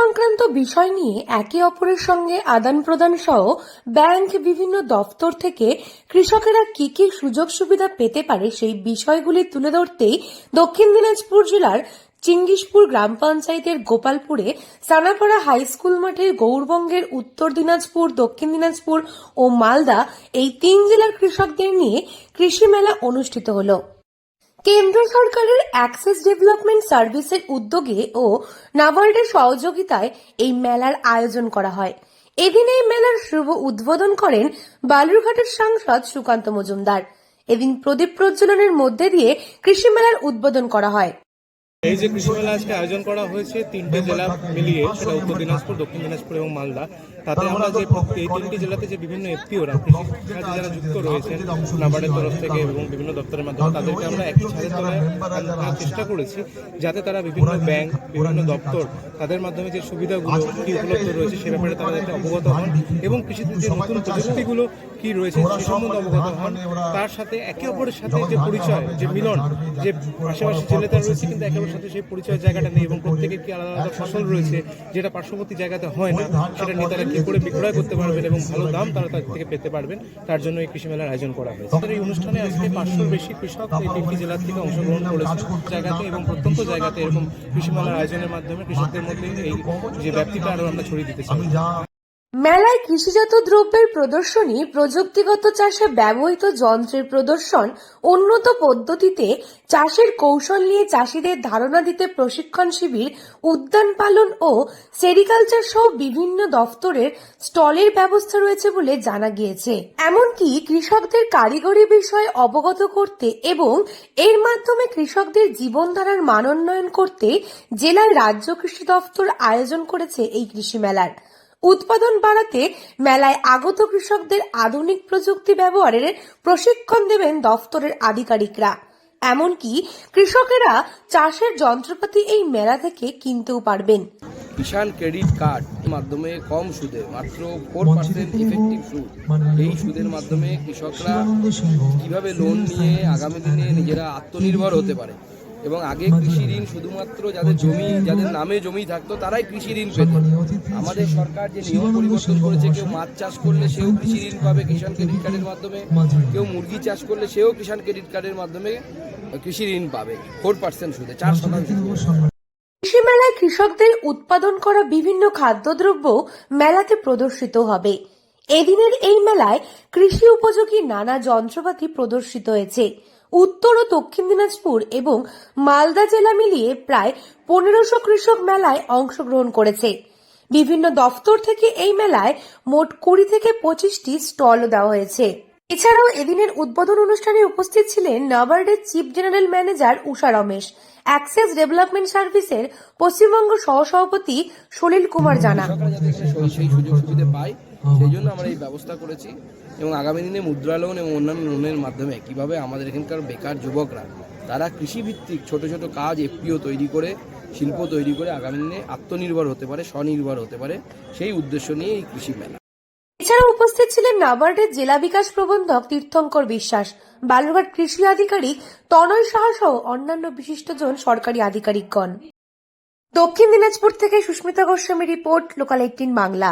সংক্রান্ত বিষয় নিয়ে একে অপরের সঙ্গে আদান প্রদান সহ ব্যাংক, বিভিন্ন দপ্তর থেকে কৃষকেরা কি কি সুযোগ সুবিধা পেতে পারে সেই বিষয়গুলি তুলে ধরতেই দক্ষিণ দিনাজপুর জেলার চিঙ্গিসপুর গ্রাম পঞ্চায়েতের গোপালপুরে সানাপাড়া হাই স্কুল মাঠের গৌরবঙ্গের উত্তর দিনাজপুর, দক্ষিণ দিনাজপুর ও মালদা এই 3 জেলার কৃষকদের নিয়ে কৃষি মেলা অনুষ্ঠিত হলো। কেন্দ্র সরকারের অ্যাক্সেস ডেভেলপমেন্ট সার্ভিসের উদ্যোগে ও নাবার্ডের সহযোগিতায় এই মেলার আয়োজন করা হয়। এদিন এই মেলার শুভ উদ্বোধন করেন বালুরঘাটের সাংসদ সুকান্ত মজুমদার। এদিন প্রদীপ প্রজ্বলনের মধ্যে দিয়ে কৃষি মেলার উদ্বোধন করা হয়। এই যে কৃষি মেলা আজকে আয়োজন করা হয়েছে 3টে জেলা মিলিয়ে, সেটা উত্তর দিনাজপুর, দক্ষিণ দিনাজপুর এবং মালদা, তাতে আমরা যে এই 3টি জেলাতে যে বিভিন্ন এফপিওরা কৃষি কাজে যারা যুক্ত রয়েছেন নাবার্ডের তরফ থেকে এবং বিভিন্ন দপ্তরের মাধ্যমে তাদেরকে আমরা একই ছাদের তলায় আনার চেষ্টা করেছি, যাতে তারা বিভিন্ন ব্যাংক, বিভিন্ন দপ্তর তাদের মাধ্যমে যে সুবিধাগুলো কি উপলব্ধ রয়েছে সে ব্যাপারে তারা যাতে অবগত হন এবং কৃষিতে যে নতুন প্রযুক্তিগুলো কি রয়েছে সে সম্বন্ধে অবগত হন। তার সাথে একে অপরের সাথে যে পরিচয়, যে মিলন, যে আশেপাশে জেলেতে রয়েছে কিন্তু একে অপরের সাথে সেই পরিচয় জায়গাটা নেই এবং প্রত্যেকের কি আলাদা আলাদা ফসল রয়েছে যেটা পার্শ্ববর্তী জায়গাতে হয় না, সেটা নিয়ে তারা কি করে বিক্রয় করতে পারবেন এবং ভালো দাম তারা তার থেকে পেতে পারবেন, তার জন্য এই কৃষি মেলার আয়োজন করা হয়েছে। এই অনুষ্ঠানে আজকে 500-র বেশি কৃষক এই 3টি জেলা থেকে অংশগ্রহণ করেছেন। জায়গাতে এবং প্রত্যন্ত জায়গাতে এরকম কৃষি মেলার আয়োজনের মাধ্যমে কৃষকদের মধ্যে এই যে ব্যাপ্তিটা আরো আমরা ছড়িয়ে দিতে চাই। মেলায় কৃষিজাত দ্রব্যের প্রদর্শনী, প্রযুক্তিগত চাষে ব্যবহৃত যন্ত্রের প্রদর্শন, উন্নত পদ্ধতিতে চাষের কৌশল নিয়ে চাষিদের ধারণা দিতে প্রশিক্ষণ শিবির, উদ্যান পালন ও সেরিকালচার সহ বিভিন্ন দফতরের স্টলের ব্যবস্থা রয়েছে বলে জানা গিয়েছে। এমনকি কৃষকদের কারিগরি বিষয়ে অবগত করতে এবং এর মাধ্যমে কৃষকদের জীবনধারার মানোন্নয়ন করতে জেলার রাজ্য কৃষি দফতর আয়োজন করেছে এই কৃষি মেলার। উৎপাদন বাড়াতে মেলায় আগত কৃষকদের আধুনিক প্রযুক্তি ব্যবহারের প্রশিক্ষণ দেবেন দফতরের আধিকারিকরা। এমনকি কৃষকেরা চাষের যন্ত্রপাতি এই মেলা থেকে কিনতেও পারবেন। কিষাণ ক্রেডিট কার্ড মাধ্যমে কম সুদে মাত্র 4% ইফেক্টিভ সুদ, এই সুদের মাধ্যমে কৃষকরা কিভাবে লোন নিয়ে আগামী দিনে নিজেরা আত্মনির্ভর হতে পারে। এবং আগে কৃষি ঋণ শুধুমাত্র যাদের নামে জমি থাকতো তারাই কৃষি ঋণ পেত। আমাদের সরকার যে নিয়ম পরিবর্তন করেছে, কেউ মাছ চাষ করলে সেও কৃষি ঋণ পাবে কিষাণ ক্রেডিট কার্ডের মাধ্যমে, কেউ মুরগি চাষ করলে সেও কিষাণ ক্রেডিট কার্ডের মাধ্যমে কৃষি ঋণ পাবে 4% সুদে, 4%। কৃষি মেলায় কৃষকদের উৎপাদন করা বিভিন্ন খাদ্যদ্রব্য মেলাতে প্রদর্শিত হবে। এদিনের এই মেলায় কৃষি উপযোগী নানা যন্ত্রপাতি প্রদর্শিত হয়েছে। উত্তর ও দক্ষিণ দিনাজপুর এবং মালদা জেলা মিলিয়ে প্রায় 1500 কৃষক মেলায় অংশগ্রহণ করেছে। বিভিন্ন দফতর থেকে এই মেলায় মোট 20 থেকে 25টি স্টলও দেওয়া হয়েছে। এছাড়াও এদিনের উদ্বোধন অনুষ্ঠানে উপস্থিত ছিলেন নাবার্ডের চিফ জেনারেল ম্যানেজার উষা রমেশ, অ্যাক্সেস ডেভেলপমেন্ট সার্ভিসের পশ্চিমবঙ্গ সহসভাপতি সলিল কুমার জানা। সেই সুযোগ সুবিধা পায়, সেই জন্য আমরা এই ব্যবস্থা করেছি এবং আগামী দিনে মুদ্রা লোন এবং অন্যান্য লোনের মাধ্যমে কিভাবে আমাদের এখানকার বেকার যুবকরা তারা কৃষিভিত্তিক ছোট ছোট কাজ, এফপিও তৈরি করে, শিল্প তৈরি করে আগামী দিনে আত্মনির্ভর হতে পারে, স্বনির্ভর হতে পারে, সেই উদ্দেশ্য নিয়ে এই কৃষি মেলা। এছাড়া উপস্থিত ছিলেন নাবার্ডের জেলা বিকাশ প্রবন্ধক তীর্থঙ্কর বিশ্বাস, বালুরঘাট কৃষি আধিকারিক তনয় সাহা সহ অন্যান্য বিশিষ্টজন সরকারি আধিকারিকগণ। দক্ষিণ দিনাজপুর থেকে সুস্মিতা গোস্বামী রিপোর্ট, লোকাল 18 বাংলা।